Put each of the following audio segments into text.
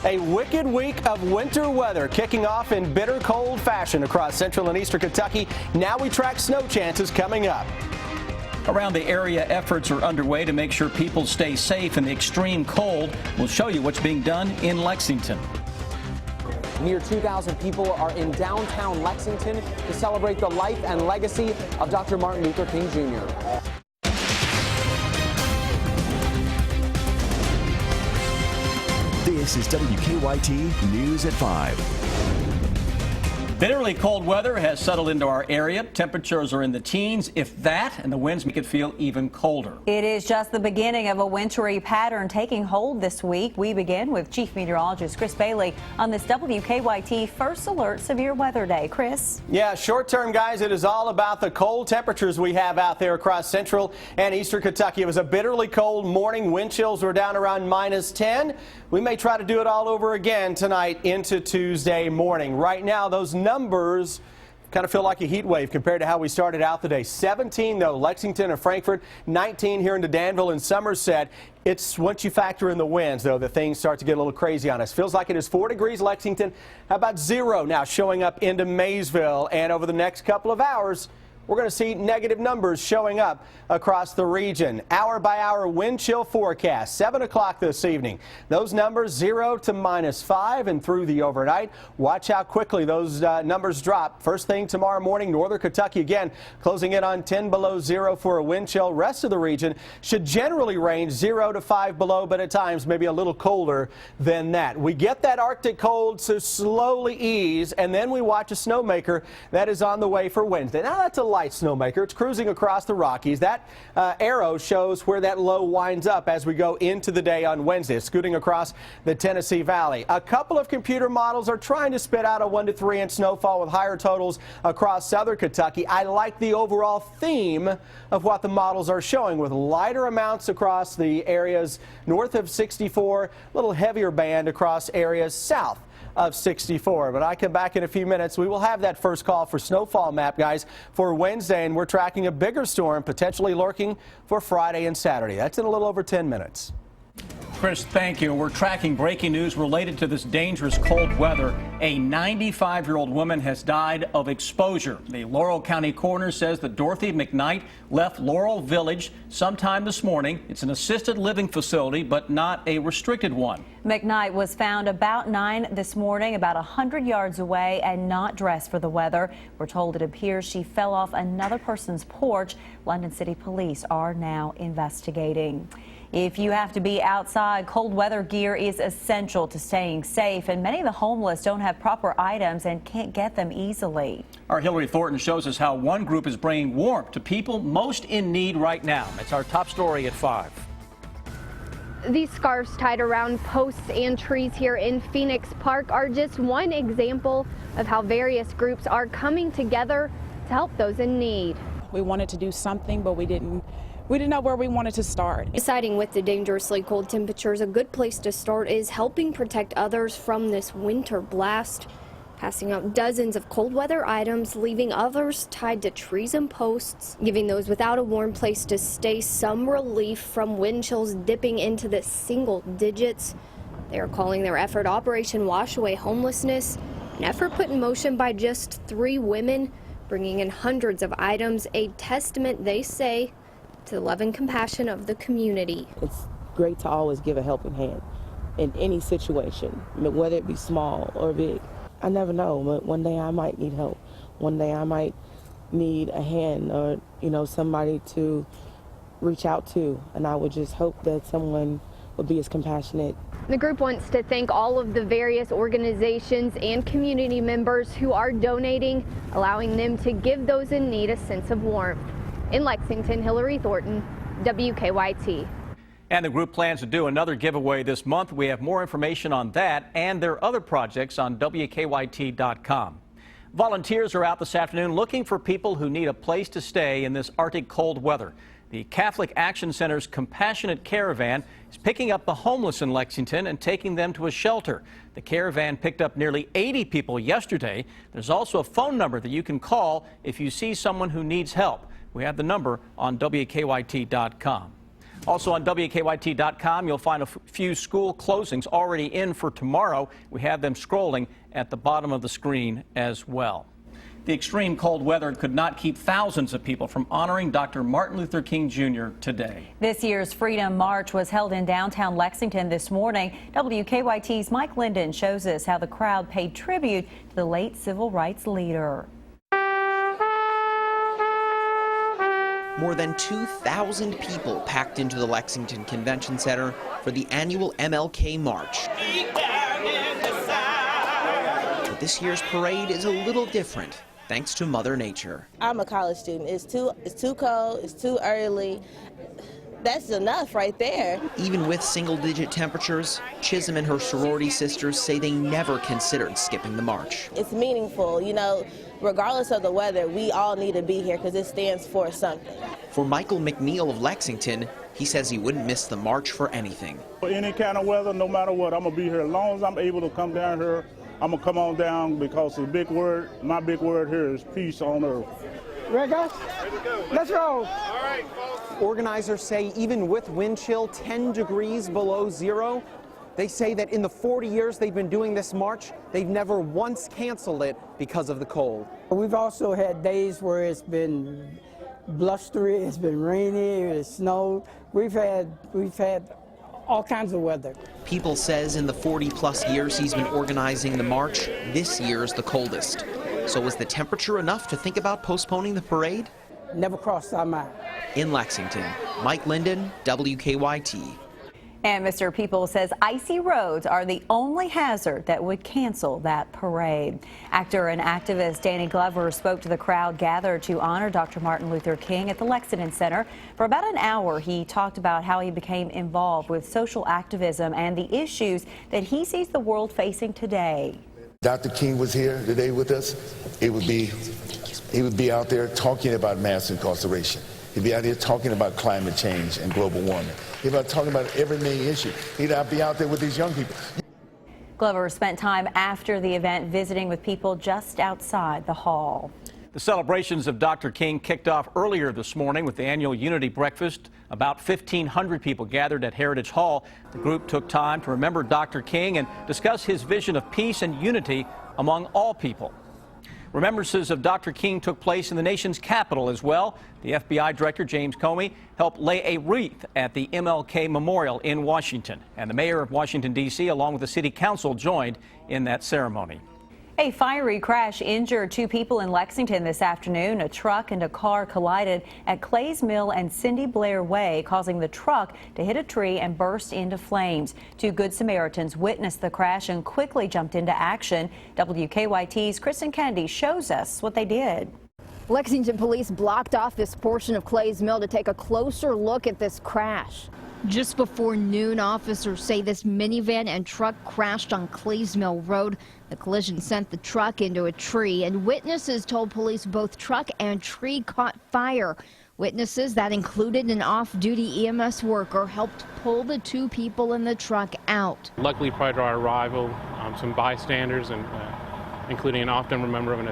A wicked week of winter weather kicking off in bitter cold fashion across central and eastern Kentucky. Now we track snow chances coming up. Around the area, efforts are underway to make sure people stay safe in the extreme cold. We'll show you what's being done in Lexington. Near 2,000 people are in downtown Lexington to celebrate the life and legacy of Dr. Martin Luther King Jr. This is WKYT News at 5. Bitterly cold weather has settled into our area. Temperatures are in the teens, if that, and the winds make it feel even colder. It is just the beginning of a wintry pattern taking hold this week. We begin with Chief Meteorologist Chris Bailey on this WKYT First Alert Severe Weather Day. Chris? Yeah, short term, guys, it is all about the cold temperatures we have out there across central and eastern Kentucky. It was a bitterly cold morning. Wind chills were down around -10. We may try to do it all over again tonight into Tuesday morning. Right now, those numbers kind of feel like a heat wave compared to how we started out the day. 17, though, Lexington and Frankfort, 19 here into Danville and Somerset. It's once you factor in the winds, though, that things start to get a little crazy on us. Feels like it is 4 degrees Lexington. How about 0 now showing up into Maysville? And over the next couple of hours, we're going to see negative numbers showing up across the region. Hour by hour wind chill forecast, 7 o'clock this evening. Those numbers 0 to -5 and through the overnight. Watch how quickly those numbers drop. First thing tomorrow morning, northern Kentucky again closing in on 10 below 0 for a wind chill. Rest of the region should generally range 0 to 5 below, but at times maybe a little colder than that. We get that Arctic cold to slowly ease, and then we watch a snowmaker that is on the way for Wednesday. Now that's a light snowmaker. It's cruising across the Rockies. That arrow shows where that low winds up as we go into the day on Wednesday. It's scooting across the Tennessee Valley. A couple of computer models are trying to spit out a 1 to 3 inch snowfall with higher totals across southern Kentucky. I like the overall theme of what the models are showing, with lighter amounts across the areas north of 64, a little heavier band across areas south of 64. But I come back in a few minutes. We will have that first call for snowfall map, guys, for Wednesday, and we're tracking a bigger storm potentially lurking for Friday and Saturday. That's in a little over 10 minutes. Chris, thank you. We're tracking breaking news related to this dangerous cold weather. A 95-year-old woman has died of exposure. The Laurel County coroner says that Dorothy McKnight left Laurel Village sometime this morning. It's an assisted living facility, but not a restricted one. McKnight was found about 9 this morning, about 100 yards away, and not dressed for the weather. We're told it appears she fell off another person's porch. London City Police are now investigating. If you have to be outside, cold weather gear is essential to staying safe, and many of the homeless don't have proper items and can't get them easily. Our Hillary Thornton shows us how one group is bringing warmth to people most in need right now. It's our top story at 5. These scarves tied around posts and trees here in Phoenix Park are just one example of how various groups are coming together to help those in need. We wanted to do something, but we didn't know where we wanted to start. Deciding with the dangerously cold temperatures, a good place to start is helping protect others from this winter blast. Passing out dozens of cold weather items, leaving others tied to trees and posts, giving those without a warm place to stay some relief from wind chills dipping into the single digits. They are calling their effort Operation Wash Away Homelessness, an effort put in motion by just 3 women, bringing in hundreds of items, a testament, they say, to the love and compassion of the community. It's great to always give a helping hand in any situation, whether it be small or big. I never know, but one day I might need help. One day I might need a hand or, somebody to reach out to, and I would just hope that someone would be as compassionate. The group wants to thank all of the various organizations and community members who are donating, allowing them to give those in need a sense of warmth. In Lexington, Hillary Thornton, WKYT. And the group plans to do another giveaway this month. We have more information on that and their other projects on WKYT.com. Volunteers are out this afternoon looking for people who need a place to stay in this Arctic cold weather. The Catholic Action Center's Compassionate Caravan is picking up the homeless in Lexington and taking them to a shelter. The caravan picked up nearly 80 people yesterday. There's also a phone number that you can call if you see someone who needs help. We have the number on WKYT.com. Also on WKYT.com, you'll find a few school closings already in for tomorrow. We have them scrolling at the bottom of the screen as well. The extreme cold weather could not keep thousands of people from honoring Dr. Martin Luther King Jr. today. This year's Freedom March was held in downtown Lexington this morning. WKYT's Mike Linden shows us how the crowd paid tribute to the late civil rights leader. More than 2,000 people packed into the Lexington Convention Center for the annual MLK March. But this year's parade is a little different, thanks to Mother Nature. I'm a college student. It's too cold, it's too early. That's enough right there. Even with single-digit temperatures, Chisholm and her sorority sisters say they never considered skipping the march. It's meaningful, you know, regardless of the weather, we all need to be here because it stands for something. For Michael McNeil of Lexington, he says he wouldn't miss the march for anything. For any kind of weather, no matter what, I'm going to be here. As long as I'm able to come down here, I'm going to come on down because the big word, my big word here is peace on earth. Ready, guys? Let's go. All right, folks. Organizers say even with wind chill 10 degrees below zero, they say that in the 40 years they've been doing this march, they've never once canceled it because of the cold. We've also had days where it's been blustery, it's been rainy, it's snowed. We've had all kinds of weather. People says in the 40-plus years he's been organizing the march, this year's the coldest. So was the temperature enough to think about postponing the parade? Never crossed our mind. In Lexington, Mike Linden, WKYT. And Mr. People says icy roads are the only hazard that would cancel that parade. Actor and activist Danny Glover spoke to the crowd gathered to honor Dr. Martin Luther King at the Lexington Center. For about an hour, he talked about how he became involved with social activism and the issues that he sees the world facing today. Dr. King was here today with us. He would be out there talking about mass incarceration. He'd be out here talking about climate change and global warming. He'd be talking about every main issue. He'd be out there with these young people. Glover spent time after the event visiting with people just outside the hall. The celebrations of Dr. King kicked off earlier this morning with the annual Unity Breakfast. About 1,500 people gathered at Heritage Hall. The group took time to remember Dr. King and discuss his vision of peace and unity among all people. Remembrances of Dr. King took place in the nation's capital as well. The FBI Director James Comey helped lay a wreath at the MLK Memorial in Washington. And the mayor of Washington, D.C., along with the city council, joined in that ceremony. A fiery crash injured two people in Lexington this afternoon. A truck and a car collided at Clay's Mill and Cindy Blair Way, causing the truck to hit a tree and burst into flames. Two Good Samaritans witnessed the crash and quickly jumped into action. WKYT's Kristen Kennedy shows us what they did. Lexington police blocked off this portion of Clay's Mill to take a closer look at this crash. Just before noon, officers say this minivan and truck crashed on Clays Mill Road. The collision sent the truck into a tree, and witnesses told police both truck and tree caught fire. Witnesses, that included an off-duty EMS worker, helped pull the two people in the truck out. Luckily, prior to our arrival, some bystanders, and including an off-duty member of an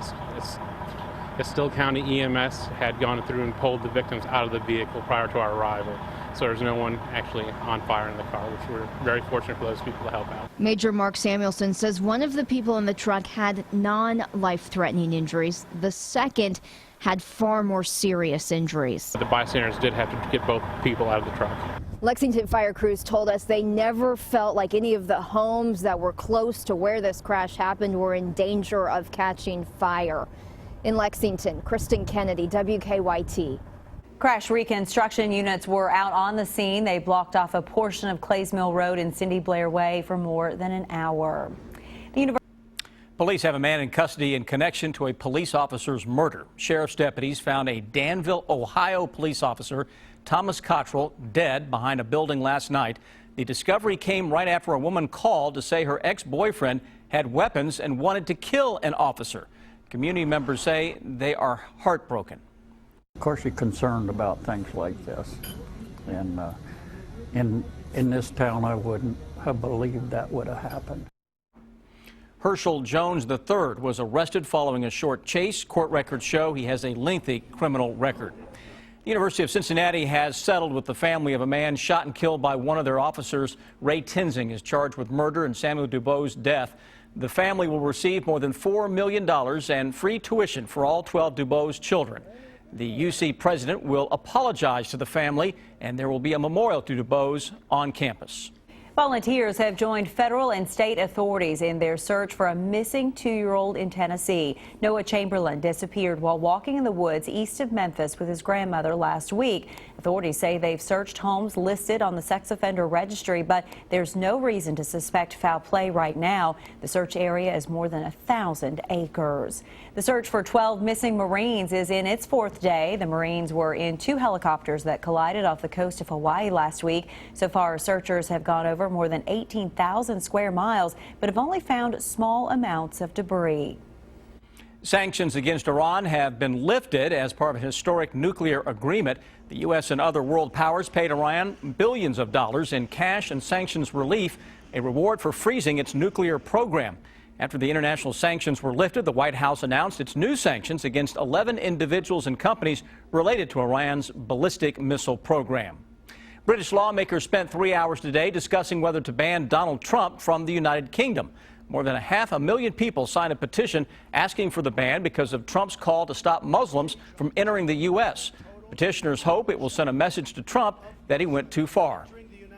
Estill County EMS, had gone through and pulled the victims out of the vehicle prior to our arrival. So there's no one actually on fire in the car, which we're very fortunate for those people to help out. Major Mark Samuelson says one of the people in the truck had non-life-threatening injuries. The second had far more serious injuries. The bystanders did have to get both people out of the truck. Lexington fire crews told us they never felt like any of the homes that were close to where this crash happened were in danger of catching fire. In Lexington, Kristen Kennedy, WKYT. Crash reconstruction units were out on the scene. They blocked off a portion of Clays Mill Road and Cindy Blair Way for more than an hour. Police have a man in custody in connection to a police officer's murder. Sheriff's deputies found a Danville, Ohio police officer, Thomas Cottrell, dead behind a building last night. The discovery came right after a woman called to say her ex-boyfriend had weapons and wanted to kill an officer. Community members say they are heartbroken. Of course, you're concerned about things like this, and in this town, I wouldn't have believed that would have happened. Herschel Jones III was arrested following a short chase. Court records show he has a lengthy criminal record. The University of Cincinnati has settled with the family of a man shot and killed by one of their officers. Ray Tenzing is charged with murder in Samuel DuBois' death. The family will receive more than $4 million and free tuition for all 12 DuBois children. The UC president will apologize to the family, and there will be a memorial to DuBois on campus. Volunteers have joined federal and state authorities in their search for a missing 2-year-old in Tennessee. Noah Chamberlain disappeared while walking in the woods east of Memphis with his grandmother last week. Authorities say they've searched homes listed on the sex offender registry, but there's no reason to suspect foul play right now. The search area is more than 1,000 acres. The search for 12 missing Marines is in its 4th day. The Marines were in 2 helicopters that collided off the coast of Hawaii last week. So far, searchers have gone over more than 18,000 square miles, but have only found small amounts of debris. Sanctions against Iran have been lifted as part of a historic nuclear agreement. The U.S. and other world powers paid Iran billions of dollars in cash and sanctions relief, a reward for freezing its nuclear program. After the international sanctions were lifted, the White House announced its new sanctions against 11 individuals and companies related to Iran's ballistic missile program. British lawmakers spent 3 hours today discussing whether to ban Donald Trump from the United Kingdom. More than 500,000 people signed a petition asking for the ban because of Trump's call to stop Muslims from entering the U.S. Petitioners hope it will send a message to Trump that he went too far.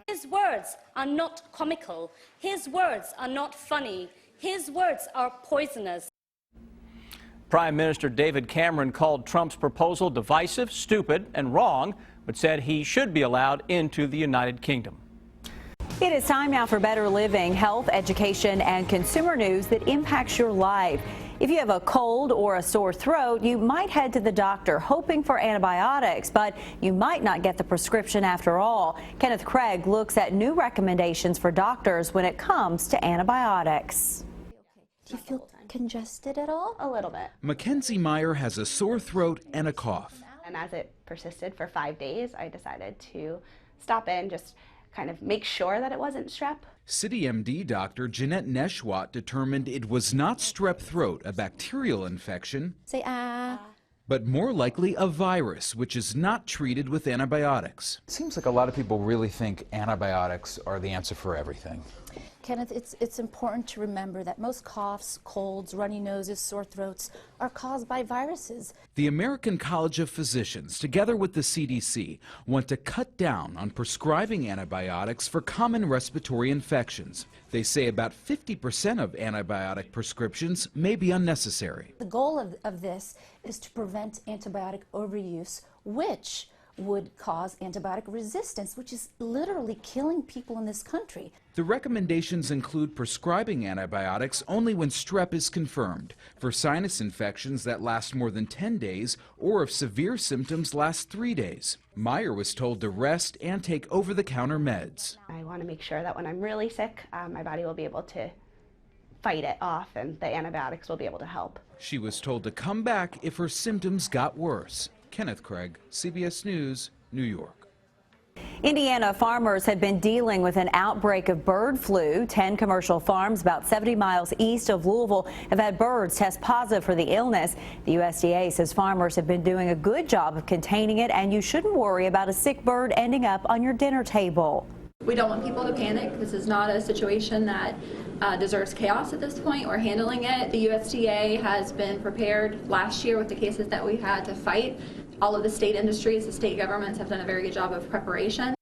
His words are not comical. His words are not funny. His words are poisonous. Prime Minister David Cameron called Trump's proposal divisive, stupid, and wrong, but said he should be allowed into the United Kingdom. It is time now for Better Living, health, education, and consumer news that impacts your life. If you have a cold or a sore throat, you might head to the doctor hoping for antibiotics, but you might not get the prescription after all. Kenneth Craig looks at new recommendations for doctors when it comes to antibiotics. Do you feel congested at all? A little bit. Mackenzie Meyer has a sore throat and a cough. And as it persisted for 5 days, I decided to stop in, just kind of make sure that it wasn't strep. City MD Dr. Jeanette Neshwat determined it was not strep throat, a bacterial infection, Say but more likely a virus, which is not treated with antibiotics. It seems like a lot of people really think antibiotics are the answer for everything. Kenneth, it's important to remember that most coughs, colds, runny noses, sore throats are caused by viruses. The American College of Physicians, together with the CDC, want to cut down on prescribing antibiotics for common respiratory infections. They say about 50% of antibiotic prescriptions may be unnecessary. The goal of this is to prevent antibiotic overuse, which would cause antibiotic resistance, which is literally killing people in this country. The recommendations include prescribing antibiotics only when strep is confirmed, for sinus infections that last more than 10 days, or if severe symptoms last 3 days. Meyer was told to rest and take over-the-counter meds. I want to make sure that when I'm really sick, my body will be able to fight it off and the antibiotics will be able to help. She was told to come back if her symptoms got worse. Kenneth Craig, CBS News, New York. Indiana farmers have been dealing with an outbreak of bird flu. 10 commercial farms about 70 miles east of Louisville have had birds test positive for the illness. The USDA says farmers have been doing a good job of containing it, and you shouldn't worry about a sick bird ending up on your dinner table. We don't want people to panic. This is not a situation that deserves chaos at this point. We're handling it. The USDA has been prepared last year with the cases that we had to fight. All of the state industries, the state governments have done a very good job of preparation.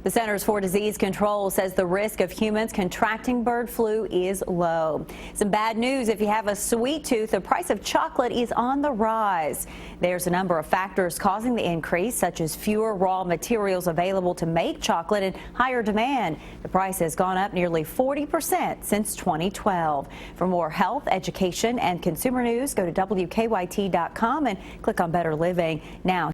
The Centers for Disease Control says the risk of humans contracting bird flu is low. Some bad news: if you have a sweet tooth, the price of chocolate is on the rise. There's a number of factors causing the increase, such as fewer raw materials available to make chocolate and higher demand. The price has gone up nearly 40% since 2012. For more health, education, and consumer news, go to WKYT.com and click on Better Living. Now,